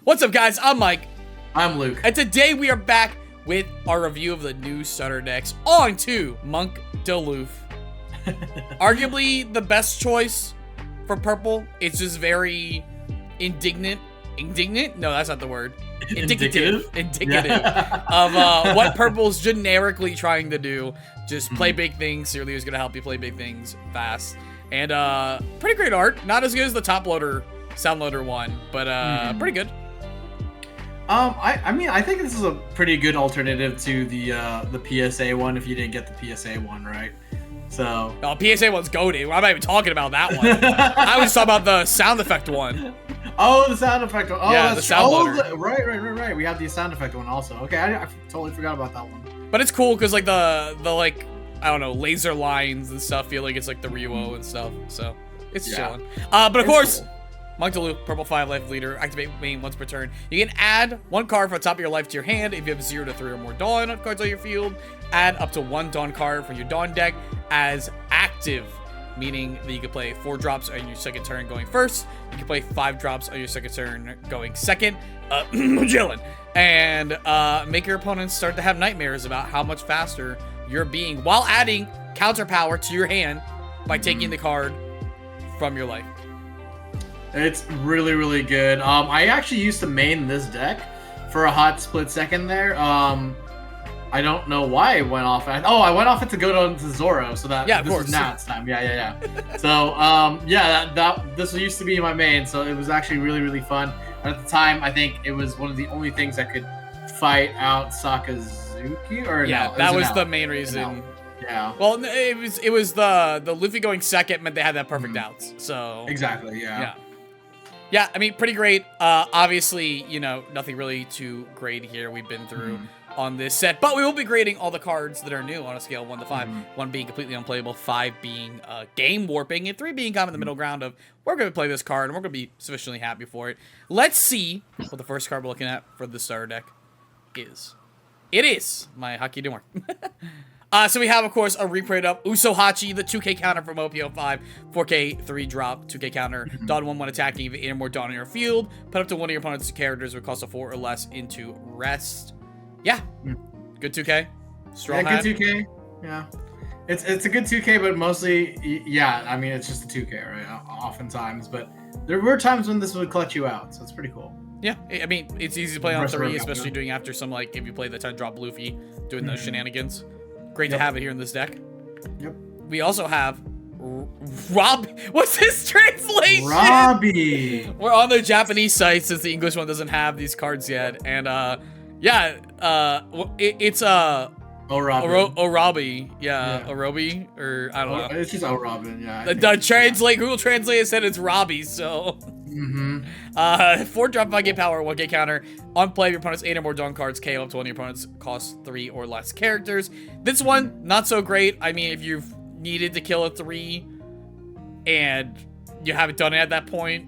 What's up, guys? I'm Mike. I'm Luke. And today we are back with our review of the new starter decks. On to Monk de Luffy. Arguably the best choice for purple. It's just very indignant. Indignant? No, that's not the word. Indicative of what purple's generically trying to do. Just play big things. Your leader's gonna help you play big things fast. And pretty great art. Not as good as the top loader, sound loader one, but pretty good. I mean, I think this is a pretty good alternative to the PSA one if you didn't get the PSA one, right? So. Oh, PSA one's goated. I'm not even talking about that one. I was talking about the sound effect one. Oh, the sound effect one. Oh, yeah, that's the sound loader. Right. We have the sound effect one also. Okay, I totally forgot about that one. But it's cool because like the like, I don't know, laser lines and stuff feel like it's like the Ryuo and stuff. So it's chilling. But of course, cool. Monk de Luffy, purple 5 life leader, activate main once per turn. You can add one card from the top of your life to your hand if you have 0 to 3 or more Dawn cards on your field. Add up to 1 Dawn card from your Dawn deck as active, meaning that you can play 4 drops on your second turn going first. You can play 5 drops on your second turn going second. Chillin'. And make your opponents start to have nightmares about how much faster you're being while adding counter power to your hand by taking the card from your life. It's really, really good. I actually used to main this deck for a hot split second there. I don't know why I went off. I went off it to go down to Zoro, so that of this course. is now it's time. Yeah. So this used to be my main, so it was actually really, really fun. And at the time, I think it was one of the only things that could fight out Sakazuki. Or yeah, that was the main reason. Yeah. Well, it was the Luffy going second meant they had that perfect outs. So exactly. Yeah, I mean, pretty great. Obviously, you know, nothing really too great here we've been through on this set, but we will be grading all the cards that are new on a scale of 1 to 5. 1 being completely unplayable, 5 being game warping, and 3 being kind of in the middle ground of we're going to play this card and we're going to be sufficiently happy for it. Let's see what the first card we're looking at for the starter deck is. It is my hockey didn't work. So we have, of course, a reprint of Usohachi, the 2K counter from OPO5, 4K 3 drop, 2K counter, Dawn 1 attacking, if you have 8 or more Dawn on your field, put up to one of your opponent's characters with cost of 4 or less into rest. Yeah, good 2K. Strong hand. Good 2K. Yeah, it's a good 2K, but mostly, yeah. I mean, it's just a 2K, right? Oftentimes, but there were times when this would clutch you out, so it's pretty cool. Yeah, I mean, it's easy to play on 3, especially doing after some like if you play the 10 drop Luffy doing those shenanigans. Great to have it here in this deck. Yep. We also have Rob. What's his translation? Robbie. We're on the Japanese site since the English one doesn't have these cards yet, and it's Orobi. Yeah, Orobi, or I don't know. It's just Orobi. Yeah. Google Translate said it's Robbie, so. 4 drop 5 get power, 1 get counter. On play, your opponent's 8 or more Dawn cards KO up to 1 of your opponent's cost 3 or less characters. This one, not so great. I mean, if you've needed to kill a 3 and you haven't done it at that point,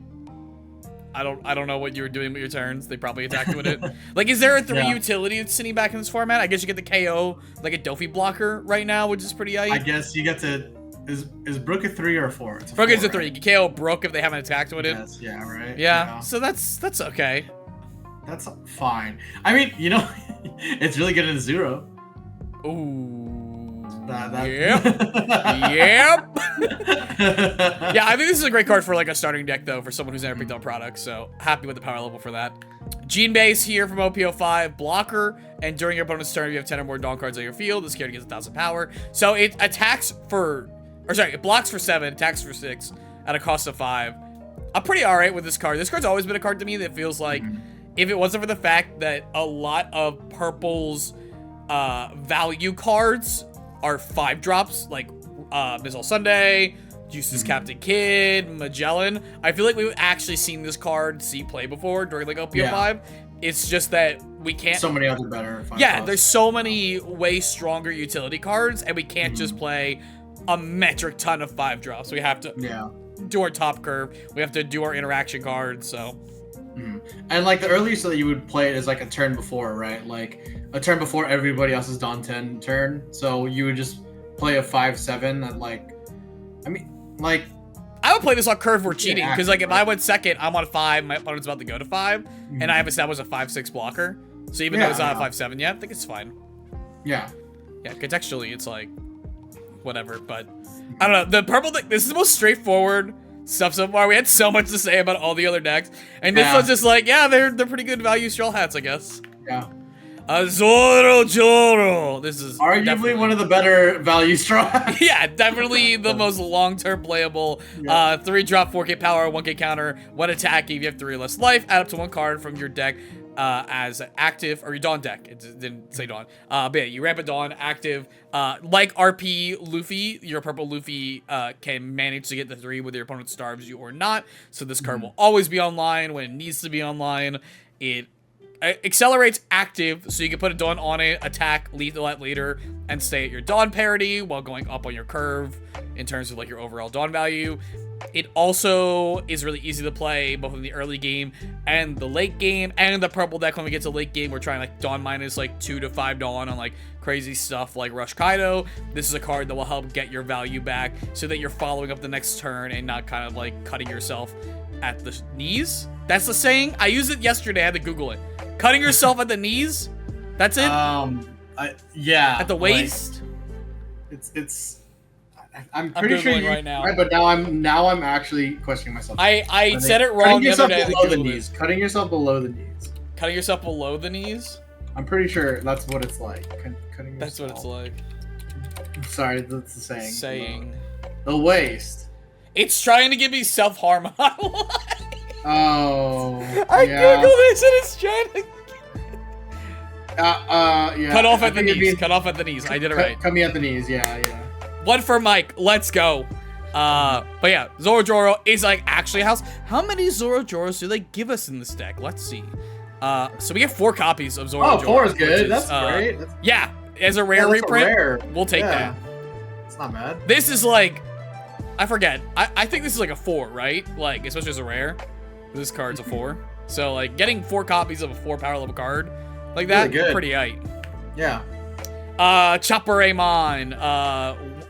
I don't know what you were doing with your turns. They probably attacked with it. Like, is there a 3 utility that's sitting back in this format? I guess you get the KO, like a Dofi blocker right now, which is pretty I guess you get to... Is Brook a 3 or a 4? Brook is a 3. You KO Brook if they haven't attacked with it. Yes, yeah, right. Yeah, so that's okay. That's fine. I mean, you know, it's really good in 0. Ooh. Yep. Yep. Yeah, I think this is a great card for like a starting deck though, for someone who's never picked up products. So happy with the power level for that. Jinbei's here from OPO5, blocker, and during your opponent's turn, if you have 10 or more Dawn cards on your field, this character gets 1,000 power. So it attacks for, it blocks for 7, attacks for 6 at a cost of 5. I'm pretty alright with this card. This card's always been a card to me that feels like if it wasn't for the fact that a lot of purple's value cards are 5 drops, like Missile Sunday, Juice's Captain Kid, Magellan. I feel like we've actually seen this card see play before during like OPO5. It's just that we can't. So many other better. There's so many way stronger utility cards, and we can't just play a metric ton of 5 drops. We have to do our top curve. We have to do our interaction cards. So. And like the earliest that you would play it is like a turn before, right? Like a turn before everybody else's Dawn 10 turn. So you would just play a 5/7 at like, I mean, like. I would play this on curve for cheating, because like if I went second, I'm on 5, my opponent's about to go to 5, and I have established a 5-6 blocker. So even though it's not a 5-7 yet, I think it's fine. Yeah. Yeah, contextually, it's like, whatever, but I don't know. The purple deck, this is the most straightforward stuff so far. We had so much to say about all the other decks, and this one's just like, yeah, they're pretty good value straw hats, I guess. Yeah. Zorojuro. This is arguably one of the better value straw hats. Yeah, definitely the most long-term playable. 3-drop, 4K power, 1K counter, 1 attack. If you have 3 or less life, add up to 1 card from your deck as active, or your Dawn deck. It didn't say Dawn. But yeah, you ramp a Dawn active. Like RP Luffy, your purple Luffy can manage to get the 3 whether your opponent starves you or not. So this card will always be online when it needs to be online. It accelerates active, so you can put a Dawn on it, attack lethal at later, and stay at your Dawn parity while going up on your curve in terms of like your overall Dawn value. It also is really easy to play both in the early game and the late game, and the purple deck when we get to late game, we're trying like Dawn minus like 2 to 5 Dawn on like crazy stuff like Rush Kaido. This is a card that will help get your value back so that you're following up the next turn and not kind of like cutting yourself at the knees. That's the saying. I used it yesterday. I had to Google it. Cutting yourself at the knees? That's it? Yeah. At the waist? I'm pretty sure you're right now. Right, but now I'm actually questioning myself. I said it wrong the other day. Below the knees. Cutting yourself below the knees. Cutting yourself below the knees? I'm pretty sure that's what it's like. Cutting yourself. That's what it's like. I'm sorry, that's the saying. Saying. The waist. It's trying to give me self-harm. Oh. I Googled this and it's trying to... Yeah. Cut off at the knees. Cut off at the knees. I did it right. Cut me at the knees, yeah. 1 for Mike. Let's go. But yeah, Zorojuro is like actually a house. How many Zorojuros do they give us in this deck? Let's see. So we have 4 copies of Zorojuro. Oh, 4 is good. That's great. Yeah, as a rare reprint, we'll take that. It's not bad. This is like, I forget. I think this is like a 4, right? Like, especially as a rare. This card's a 4. So like getting 4 copies of a 4 power level card like that, really pretty aight. Yeah. Chopperemon,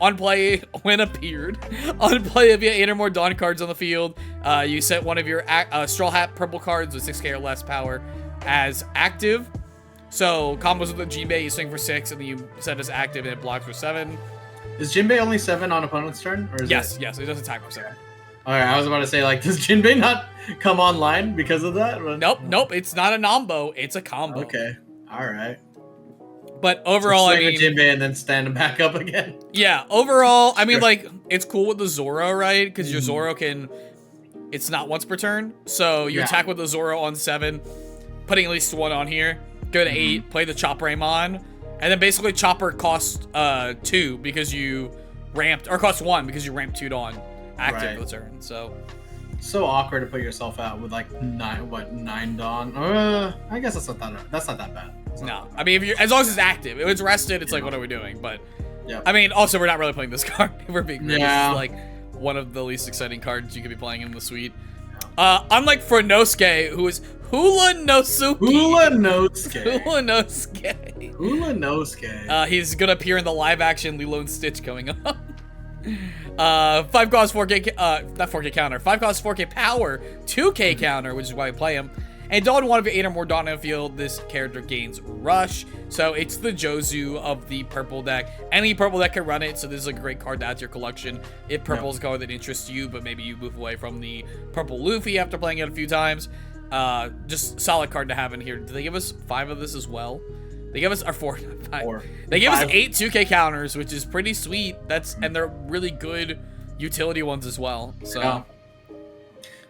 on play when appeared. On play, if you have 8 or more Dawn cards on the field, you set one of your Straw Hat purple cards with 6K or less power as active. So combos with the Jinbei, you swing for 6, and then you set as active, and it blocks for 7. Is Jinbei only 7 on opponent's turn? Or is yes, it does attack for 7. Alright, I was about to say, like, does Jinbei not come online because of that? Nope, it's not a nombo, it's a combo. Okay, alright. But overall, so I mean, Jinbei and then stand him back up again. Yeah, overall, I mean, like, it's cool with the Zoro, right? Because your Zoro can, it's not once per turn. So you attack with the Zoro on 7, putting at least 1 on here. Go to 8, play the Chopperemon, and then basically Chopper costs 2 because you ramped, or costs 1 because you ramped 2 Dawn active for the turn. So awkward to put yourself out with like 9 Dawn. I guess that's not that bad. No, I mean, if you're, as long as it's active, if it's rested, it's like, what are we doing? But I mean, also we're not really playing this card. If we're being real, this is like one of the least exciting cards you could be playing in the suite. Unlike Franosuke, who is Hulanosuke. He's gonna appear in the live action Lilo and Stitch coming up. 5 cost 4K, not 4K counter. 5 cost 4K power, 2K counter, which is why we play him. And Dawn 1 of 8 or more Dawn in the field, this character gains Rush. So it's the Jozu of the purple deck. Any purple deck can run it, so this is a great card to add to your collection. If purple is a card that interests you, but maybe you move away from the purple Luffy after playing it a few times. Just solid card to have in here. Do they give us 5 of this as well? They give us our 4. They give us 8 2K counters, which is pretty sweet. And they're really good utility ones as well. So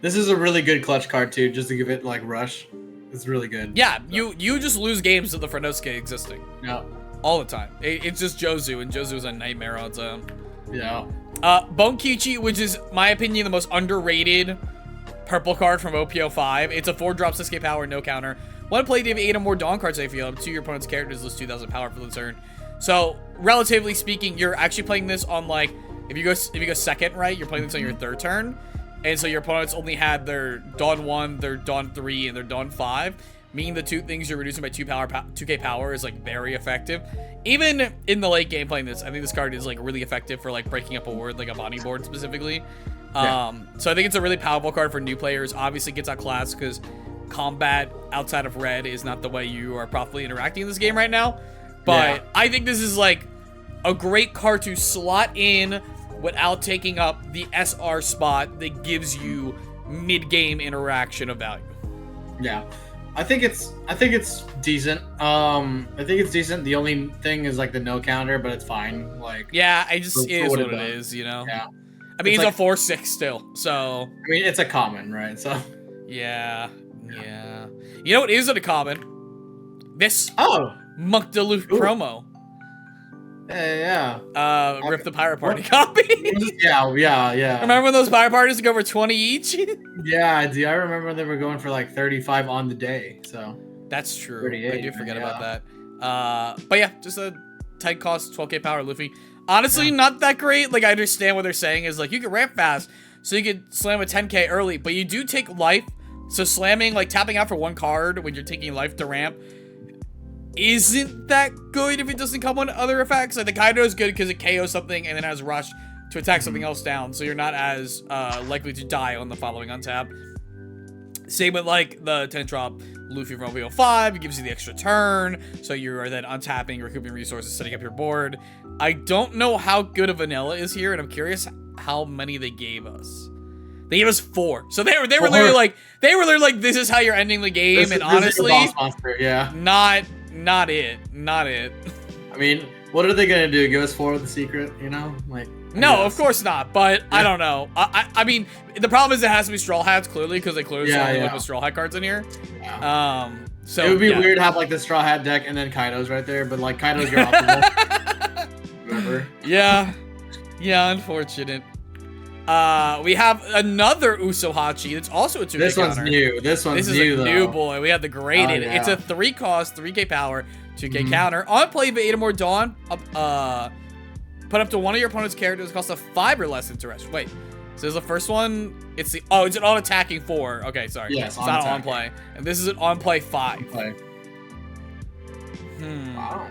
this is a really good clutch card too, just to give it like Rush. It's really good. Yeah, you just lose games to the Franosuke existing. Yeah. All the time. It's just Jozu, and Jozu is a nightmare on its own. Yeah. Bonekichi, which is, my opinion, the most underrated purple card from OPO5. It's a 4-drop 6K power, no counter. One play, you have 8 or more Dawn cards if you have 2 your opponent's characters lose 2,000 power for the turn. So, relatively speaking, you're actually playing this on like, if you go second, right, you're playing this on your 3rd turn. And so your opponents only had their Dawn 1, their Dawn 3, and their Dawn 5. meaning the two things you're reducing by 2k power is like very effective. Even in the late game playing this, I think this card is like really effective for like breaking up a word, like a Bonnie board specifically. So I think it's a really powerful card for new players. Obviously, it gets outclassed because combat outside of red is not the way you are properly interacting in this game right now. But I think this is like a great card to slot in without taking up the SR spot that gives you mid-game interaction of value. Yeah. I think it's decent. I think it's decent. The only thing is like the no counter, but it's fine. Like yeah, it is what it is, you know. Yeah. I mean, it's like, a 4/6 still, so. I mean, it's a common, right? So. Yeah. You know what isn't a common? This. Monk de Luffy promo. Yeah. Rip the Pirate Party copy. Yeah. Remember when those Pirate Parties would go for 20 each? Yeah, I do. I remember they were going for like 35 on the day. So. That's true. I do forget about that. But yeah, just a tight cost 12k power Luffy. Honestly, not that great. Like I understand what they're saying is like you can ramp fast, so you can slam a 10k early, but you do take life. So slamming, like tapping out for one card when you're taking life to ramp isn't that good if it doesn't come on other effects. Like the Kaido is good because it KOs something and then has rush to attack something else down, so you're not as likely to die on the following untap. Same with like the 10 drop Luffy from OPO5, it gives you the extra turn, so you are then untapping, recouping resources, setting up your board. I don't know how good a vanilla is here, and I'm curious how many they gave us. They gave us 4, so they were literally like this is how you're ending the game, and honestly, boss monster, not it. I mean, what are they gonna do? Give us 4 of the secret? You know, like. No, of course not. But I don't know. I mean, the problem is it has to be Straw Hats clearly because they clearly only with Straw Hat cards in here. Yeah. So it would be weird to have like the Straw Hat deck and then Kaido's right there, but like Kaido's your optimal. Remember? Yeah, unfortunate. We have another Usohachi. It's also a 2k This counter. one's new. This is a though. new boy. We have the graded. It's a 3 cost, 3k power, 2k counter. On play, Veda more Dawn. Put up to one of your opponent's characters. Costs a 5 or less interest. Wait. So there's the first one. It's an on attacking 4. Okay, sorry. Yes, it's not on play. And this is an on play 5. Wow.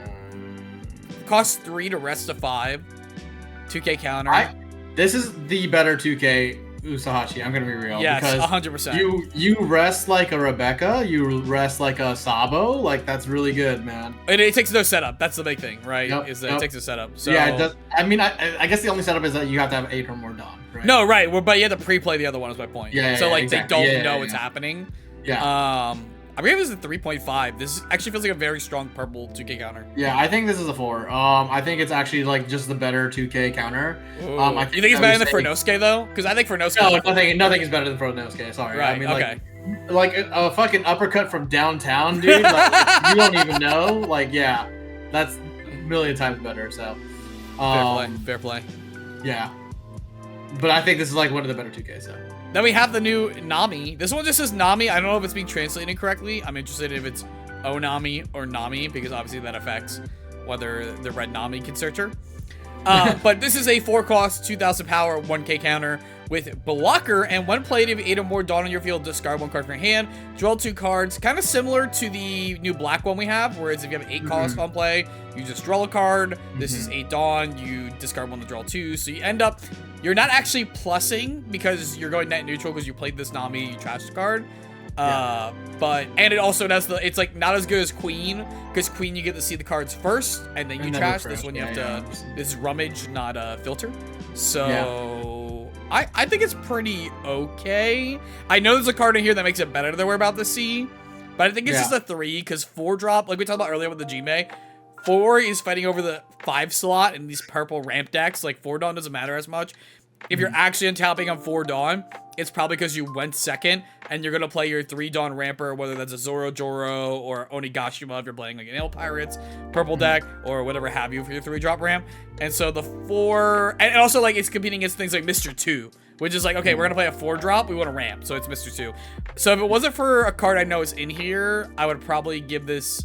Costs 3 to rest a 5. 2k counter. This is the better 2k Usohachi. I'm gonna be real. Yes, because 100%. You rest like a Rebecca. You rest like a Sabo. Like that's really good, man. And it takes no setup. That's the big thing, right? Yep, Is that it takes a setup. So yeah, it does. I mean, I guess the only setup is that you have to have 8 or more Dawn. Right? No, right. Well, but you have to pre-play the other one. Is my point. Yeah. So like exactly. they don't know what's happening. Yeah. I believe this is a 3.5. This actually feels like a very strong purple 2k counter. Yeah, I think this is a 4. I think it's actually like just the better 2k counter. You think it's better than Franosuke though? Because I think Franosuke. No, nothing is better than Franosuke. Sorry. Right. I mean, okay. Like a fucking uppercut from downtown, dude. Like, you don't even know. Like, yeah, that's a million times better. So. Fair play. Yeah. But I think this is like one of the better 2K. So. Then we have the new Nami. This one just says Nami. I don't know if it's being translated correctly. I'm interested if it's Onami or Nami, because obviously that affects whether the red Nami can search her. But this is a 4 cost, 2000 power, 1k counter with blocker, and when played, if you 8 or more Dawn on your field, discard 1 card from your hand, draw 2 cards. Kind of similar to the new black one we have, whereas if you have 8 cost on play, you just draw a card. This is 8 Dawn, you discard 1 to draw 2, so you end up, you're not actually plussing because you're going net neutral because you played this Nami, you trash the card. And it also does it's like not as good as Queen, because Queen you get to see the cards first and then you trash. This one you have to, this is rummage, not filter. So I think it's pretty okay. I know there's a card in here that makes it better than we're about to see, but I think it's just a 3 because 4 drop, like we talked about earlier with the Jinbei, 4 is fighting over the 5 slot in these purple ramp decks. Like 4 Dawn doesn't matter as much. If you're actually untapping on 4 Dawn, it's probably because you went second and you're going to play your 3 Dawn ramper, whether that's a Zorojuro or Onigashima if you're playing like an Ale Pirates purple deck or whatever have you for your 3-drop ramp. And so the 4, and also like it's competing against things like Mr. 2, which is like, okay, we're going to play a 4-drop, we want to ramp, so it's Mr. 2. So if it wasn't for a card I know is in here, I would probably give this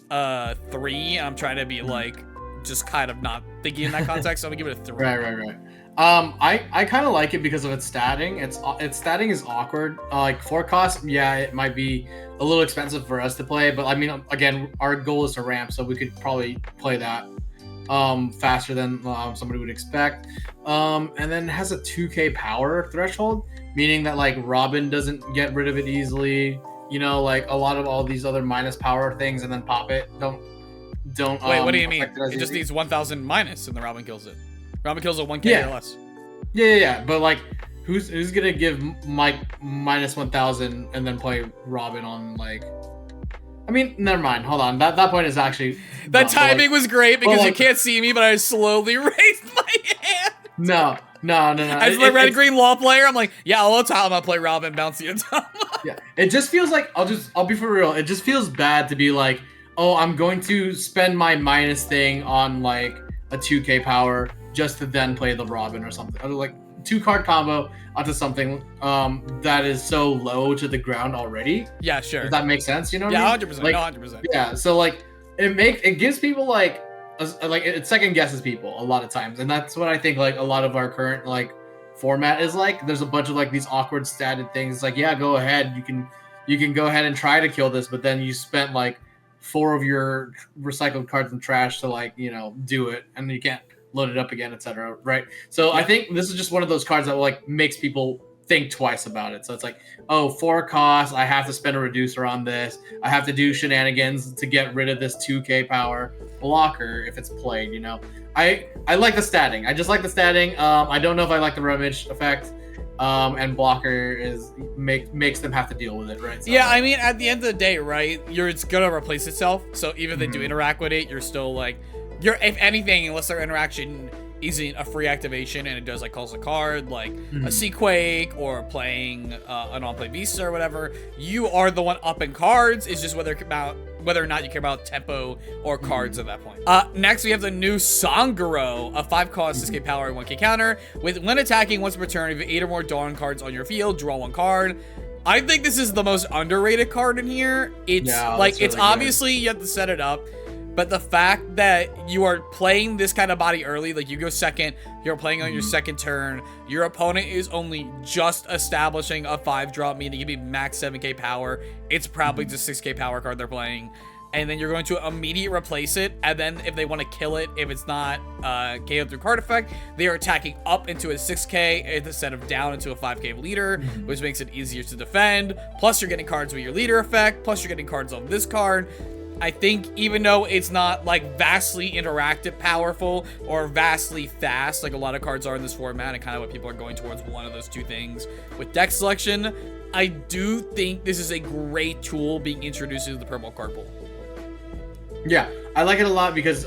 3. I'm trying to be like, just kind of not thinking in that context, so I'm going to give it a 3. Right. I kind of like it because of its statting. Its statting is awkward. Like 4 cost, yeah, it might be a a little expensive for us to play. But I mean, again, our goal is to ramp, so we could probably play that faster than somebody would expect. And then it has a 2k power threshold, meaning that like Robin doesn't get rid of it easily. You know, like a lot of all these other minus power things, and then pop it don't. Wait, what do you mean? It just needs 1,000 minus, and the Robin kills it. Robin kills it 1k or less. Yeah. But like, who's gonna give Mike minus 1,000 and then play Robin on like? I mean, never mind. Hold on. That point is actually that timing was great because you can't see me, but I slowly raised my hand. No. As the red green law player, I'm like, yeah, I'll play Robin, bounce the Otama. Yeah, it just feels like I'll be for real. It just feels bad to be like, oh, I'm going to spend my minus thing on like a 2k power just to then play the Robin or something. Or like 2-card combo onto something that is so low to the ground already. Yeah, sure. Does that make sense? You know what I I mean? 100%. Like, No, 100%. Yeah, so like it gives people like it second guesses people a lot of times, and that's what I think like a lot of our current like format is like. There's a bunch of like these awkward statted things. It's like, yeah, go ahead, you can go ahead and try to kill this, but then you spent like 4 of your recycled cards in trash to like, you know, do it, and you can't load it up again, etc. Right? So I think this is just one of those cards that like makes people think twice about it. So it's like, oh, 4 costs, I have to spend a reducer on this. I have to do shenanigans to get rid of this 2k power blocker if it's played, you know. I like the statting. I just like the statting. I don't know if I like the rummage effect. And blocker makes them have to deal with it, right? So, yeah, I mean, at the end of the day, right, it's gonna replace itself. So even if they do interact with it, you're still like, if anything, unless their interaction isn't a free activation and it does like calls a card like a Seaquake or playing an on-play Vista or whatever, you are the one up in cards. It's just whether or not you care about tempo or cards at that point. Next, we have the new Sangoro, a 5-cost 6k power 1k counter. When attacking once per turn, if you have 8 or more Dawn cards on your field, draw 1 card. I think this is the most underrated card in here. It's like, it's really obviously you have to set it up, but the fact that you are playing this kind of body early, like you go second, you're playing on your second turn, your opponent is only just establishing a 5-drop, meaning you be max 7k power. It's probably just 6k power card they're playing. And then you're going to immediately replace it. And then if they want to kill it, if it's not KO through card effect, they are attacking up into a 6k instead of down into a 5k leader, which makes it easier to defend. Plus you're getting cards with your leader effect. Plus you're getting cards on this card. I think even though it's not like vastly interactive powerful or vastly fast like a lot of cards are in this format, and kind of what people are going towards, one of those two things with deck selection, I do think this is a great tool being introduced into the purple card pool. Yeah, I like it a lot because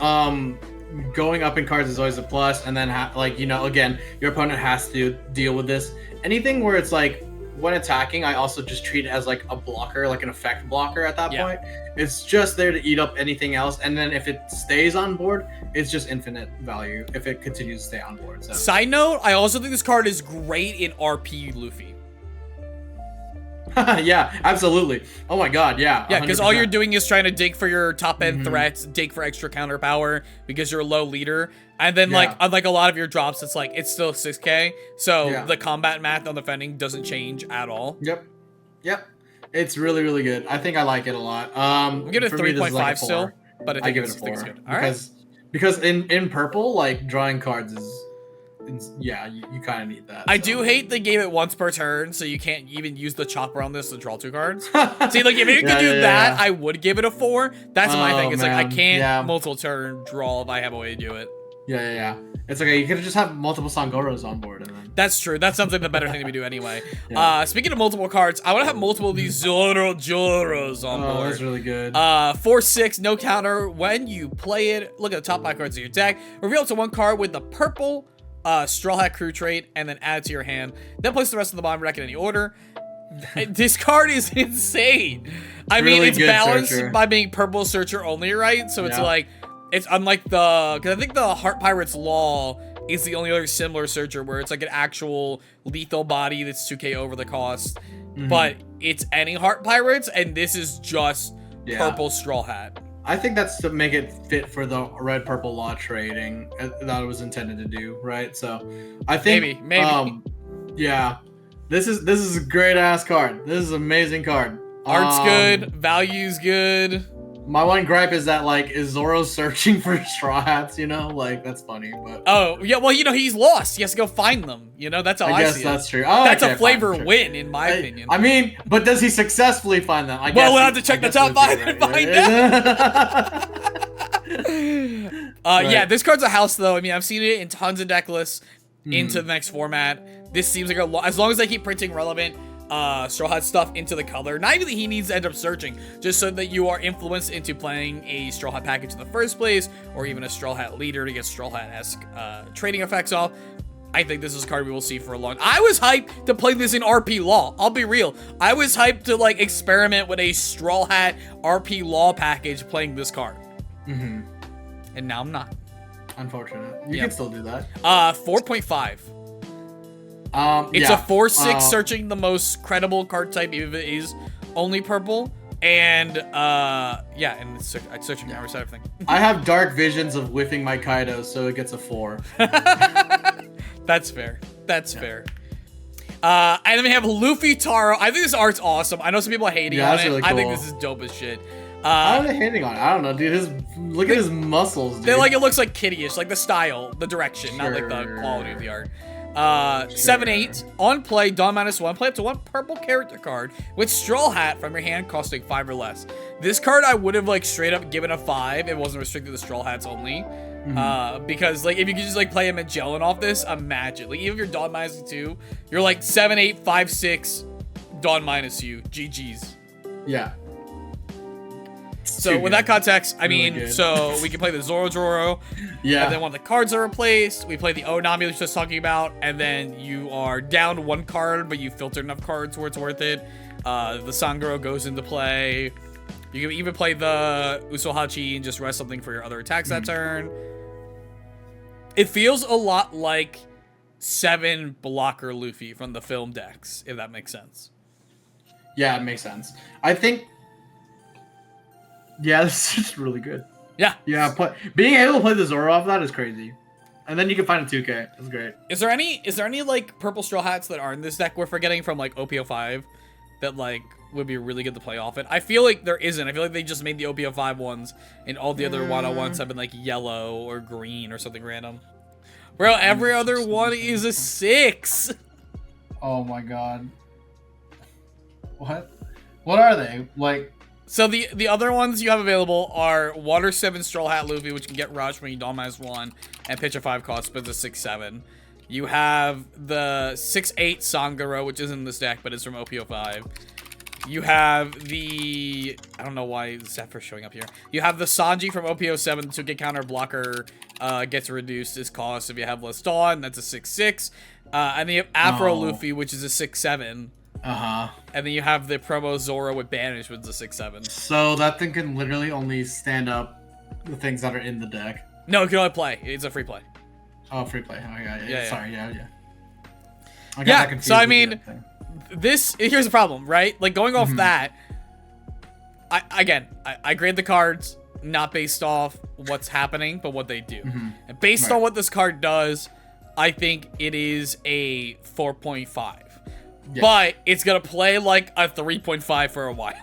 going up in cards is always a plus, and then like, you know, again, your opponent has to deal with this. Anything where it's like, when attacking, I also just treat it as like a blocker, like an effect blocker at that point. It's just there to eat up anything else, and then if it stays on board, it's just infinite value if it continues to stay on board. So. Side note, I also think this card is great in RP Luffy. Yeah, absolutely. Oh my god, yeah. Yeah, because all you're doing is trying to dig for your top end threats, dig for extra counter power because you're a low leader. And then like unlike a lot of your drops, it's like it's still 6k. So the combat math on defending doesn't change at all. Yep. It's really, really good. I think I like it a lot. I'm giving it a 3.5 like still, but I give it a 4. Good. All right. Because in purple, like drawing cards is you kind of need that. I do hate they gave it once per turn, so you can't even use the chopper on this to draw 2 cards. See, like if you could do that, I would give it a 4. That's my thing. It's like I can't multiple turn draw if I have a way to do it. Yeah. It's okay. You could just have multiple Sangoros on board. And then... That's true. That's something the better thing to do anyway. Speaking of multiple cards, I want to have multiple of these Zorojuros on board. Oh, that's really good. 4/6, no counter. When you play it, look at the top 5 cards of your deck. Reveal it to 1 card with the purple Straw Hat Crew trait, and then add it to your hand. Then place the rest of the bottom deck in any order. This card is insane. I mean, it's balanced by being purple searcher only, right? So it's like, it's unlike because I think the Heart Pirate's Law is the only other similar searcher where it's like an actual lethal body that's 2k over the cost. But it's any Heart Pirates, and this is just purple Straw Hat. I think that's to make it fit for the red-purple law trading that it was intended to do, right? So, I think maybe. Yeah, this is a great ass card. This is an amazing card. Art's good. Value's good. My one gripe is that, like, is Zoro searching for Straw Hats, you know? Like, that's funny, but... Oh, yeah, well, you know, he's lost. He has to go find them. You know, that's how I see it. I guess that's true. Oh, that's okay, a flavor fine, win, in my opinion. I mean, but does he successfully find them? I guess we'll have to check the top 5 and find out. Yeah, this card's a house, though. I mean, I've seen it in tons of deck lists into the next format. This seems like as long as they keep printing relevant Straw Hat stuff into the color. Not even that he needs to end up searching, just so that you are influenced into playing a Straw Hat package in the first place, or even a Straw Hat Leader to get Straw Hat-esque trading effects off. I think this is a card we will see for a long... I was hyped to play this in RP Law. I'll be real. I was hyped to, like, experiment with a Straw Hat RP Law package playing this card. And now I'm not. Unfortunate. You can still do that. 4.5. It's a 4/6 searching the most credible card type, even if it is only purple. And yeah, and it's searching every side of everything. I have dark visions of whiffing my Kaido, so it gets a 4. That's fair. That's fair. And then we have LuffyTaro. I think this art's awesome. I know some people are hating on it. Really cool. I think this is dope as shit. How are they hating on it? I don't know, dude. Look at his muscles, dude. It looks like kiddie-ish, like the style, the direction, not like the quality of the art. 7/8 on play, Dawn -1, play up to 1 purple character card with Straw Hat from your hand costing 5 or less. This card I would have like straight up given a 5. It wasn't restricted to Straw Hats only. Because like if you could just like play a Magellan off this, imagine. Like even if you're Dawn -2, you're like 7/8, 5/6, Dawn -you. GG's. Yeah. So with that context, I mean, so we can play the Zorojuro. Yeah. And then when the cards are replaced, we play the Onami we were just talking about, and then you are down 1 card, but you filtered enough cards where it's worth it. The Sangoro goes into play. You can even play the Usohachi and just rest something for your other attacks that turn. It feels a lot like 7 blocker Luffy from the film decks, if that makes sense. Yeah, it makes sense. I think... Yeah, this is just really good. Yeah. Yeah, being able to play the Zoro off that is crazy. And then you can find a 2K. That's great. Is there any like purple Straw Hats that are in this deck we're forgetting from like OPO5 that like would be really good to play off it? I feel like there isn't. I feel like they just made the OPO5 ones and all the other wano ones have been like yellow or green or something random. Bro, every other one is a 6. Oh my god. What? What are they? Like... So the other ones you have available are Water 7 Straw Hat Luffy, which can get rushed when you Dawn -1 and pitch a 5 cost, but it's a 6/7. You have the 6/8 Sangoro, which isn't in this deck, but it's from OPO5. You have the... I don't know why Zephyr's showing up here. You have the Sanji from OPO7, so get counter blocker gets reduced its cost if you have less Dawn. That's a 6/6. And then you have Afro Luffy, which is a 6/7. And then you have the promo Zoro with Banish, which is a 6/7. So that thing can literally only stand up the things that are in the deck. No, it can only play. It's a free play. Oh, free play. Oh, yeah. Sorry, yeah. Yeah, so I mean, here's the problem, right? Like, going off that, I grade the cards not based off what's happening, but what they do. And based on what this card does, I think it is a 4.5. Yeah. But it's going to play like a 3.5 for a while.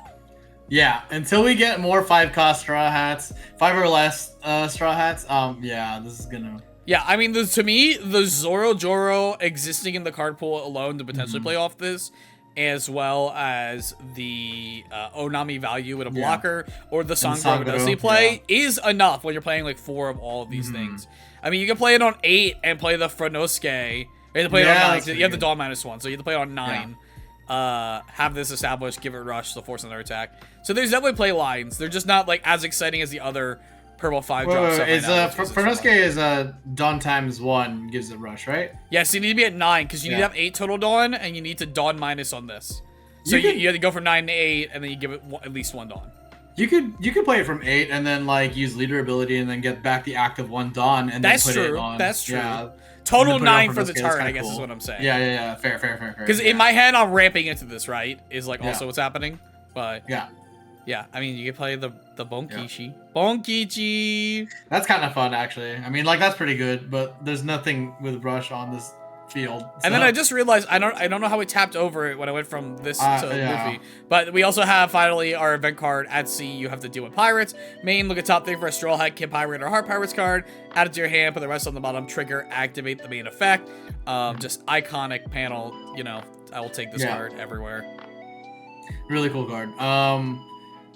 Yeah, until we get more 5-cost Straw Hats, 5 or less Straw Hats, yeah, this is going to... Yeah, I mean, to me, the Zorojuro existing in the card pool alone to potentially play off this, as well as the Onami value with a blocker, or the Sangoro Dusty play, is enough when you're playing like 4 of all of these things. I mean, you can play it on 8 and play the Franosuke. You have to play it on 9. You have the Dawn -1, so you have to play it on 9. Have this established, give it rush, so force another attack. So there's definitely play lines. They're just not like as exciting as the other purple 5-drop stuff. Franosuke is Dawn ×1 gives it rush, right? Yeah, so you need to be at 9 because you need to have 8 total Dawn, and you need to Dawn minus on this. So you have to go from 9 to 8, and then you give it at least 1 Dawn. You could play it from 8 and then like use leader ability and then get back the active 1 Dawn and then put it on. That's true. Yeah. Total 9 for the turn, I guess is what I'm saying. Yeah. Fair. Because in my head, I'm ramping into this, right? Is like also what's happening. But yeah. I mean, you can play the Bonekichi. Bonekichi. That's kind of fun, actually. I mean, like that's pretty good, but there's nothing with rush on this field. And then I just realized I don't know how we tapped over it when I went from this to Luffy. But we also have finally our event card at sea. You have to deal with pirates. Main, look at top thing for a Straw Hat, Kid Pirate, or Heart Pirates card. Add it to your hand, put the rest on the bottom. Trigger, activate the main effect. Just iconic panel. You know, I will take this card everywhere. Really cool card.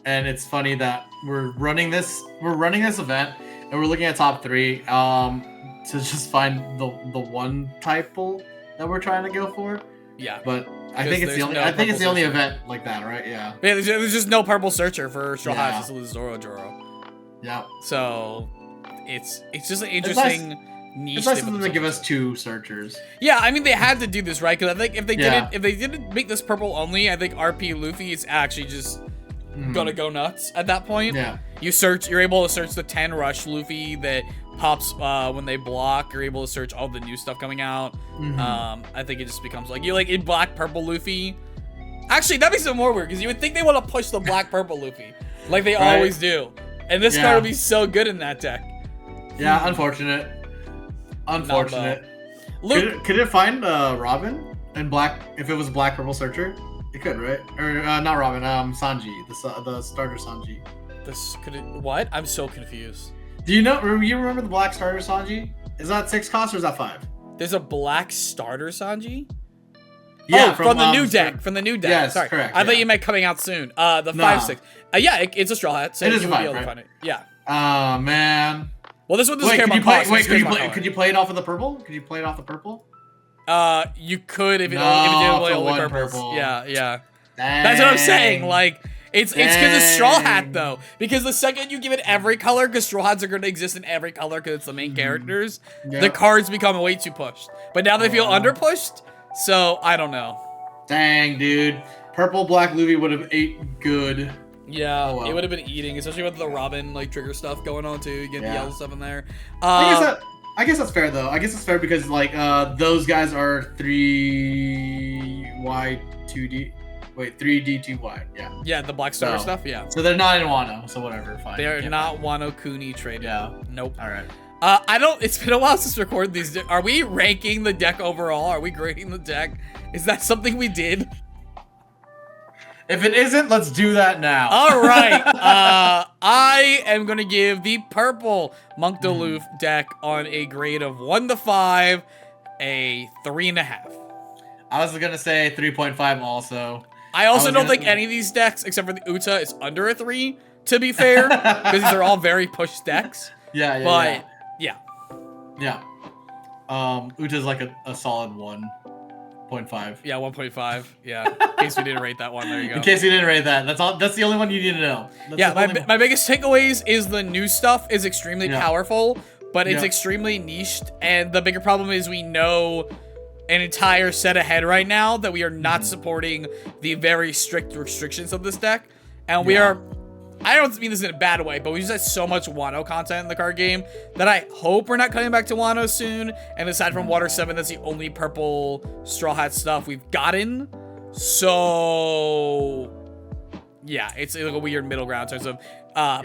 And it's funny that we're running this event and we're looking at top 3 to just find the one type pull that we're trying to go for. Yeah. But I think it's the only event like that, right? Yeah. Yeah, there's just no purple searcher for Straw Hats. It's Zorojuro. Yeah. So it's just an interesting niche. It's nice of them to give us 2 searchers. Yeah, I mean they had to do this, right? Because I think if they didn't make this purple only, I think RP Luffy is actually just gonna go nuts at that point. Yeah. You're able to search the 10 rush Luffy that pops when they block. You're able to search all the new stuff coming out. I think it just becomes like in black purple Luffy. Actually, that makes it more weird because you would think they want to push the black purple Luffy like they always do, and this card would be so good in that deck. Yeah, unfortunate. Luke, could it find Robin in black if it was a black purple searcher? It could, right? Or not Robin, Sanji, the starter Sanji. What? I'm so confused. Do you remember the black starter Sanji? Is that 6 cost or is that 5? There's a black starter Sanji? Yeah, from the new deck. From the new deck. Yes, sorry. correct. I thought you meant coming out soon. The 5/6. Yeah, it's a Straw Hat. So it is you a 5, right? Yeah. Oh man. Well, this one doesn't care about cost. Could you play it off of the purple? Could you play it off the purple? You could if it didn't play only purples. Yeah. That's what I'm saying. Like, it's because it's Straw Hat though. Because the second you give it every color, because Straw Hats are going to exist in every color because it's the main characters, the cards become way too pushed. But now they feel under pushed, so I don't know. Dang, dude. Purple Black Luffy would have ate good. Yeah, it would have been eating, especially with the Robin trigger stuff going on too. You get the yellow stuff in there. I guess that's fair though. I guess it's fair because like those guys are 3Y 2D. Wait, 3D 2Y. Yeah. Yeah, the black starter stuff. Yeah. So they're not in Wano. So whatever. Fine. They are not Wano Kuni traded. Yeah. Nope. All right. It's been a while since we recorded these. Are we ranking the deck overall? Are we grading the deck? Is that something we did? If it isn't, let's do that now. All right. I am going to give the purple Monk Duluth deck on a grade of 1 to 5, a 3.5. I was going to say 3.5 also. I also don't think any of these decks, except for the Uta, is under a 3, to be fair, because these are all very push decks. Yeah. Yeah. Uta's like a solid 1.5. Yeah, 1.5. Yeah. In case we didn't rate that one, there you go. In case you didn't rate that, that's the only one you need to know. My biggest takeaways is the new stuff is extremely powerful, but it's extremely niched, and the bigger problem is we know an entire set ahead right now that we are not supporting the very strict restrictions of this deck, and we are. I don't mean this in a bad way, but we just had so much Wano content in the card game that I hope we're not coming back to Wano soon. And aside from Water 7, that's the only purple Straw Hat stuff we've gotten. So, yeah, it's like a weird middle ground in terms of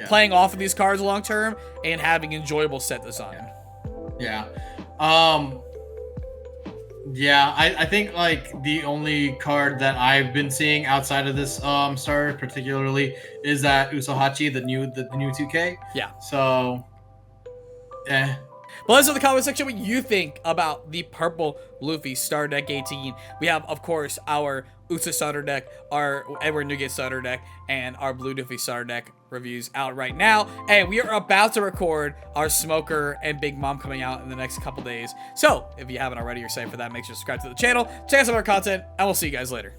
playing off of these cards long term and having enjoyable set design. Yeah. Yeah, I think like the only card that I've been seeing outside of this starter particularly is that Usohachi, the new 2K. Yeah. So Well, let us know in the comment section what you think about the purple Luffy Starter Deck 18. We have, of course, our Usa Starter Deck, our Edward Newgate Starter Deck, and our Blue Luffy Starter Deck reviews out right now. And we are about to record our Smoker and Big Mom coming out in the next couple days. So, if you haven't already, you're excited for that, make sure to subscribe to the channel, check out some of our content, and we'll see you guys later.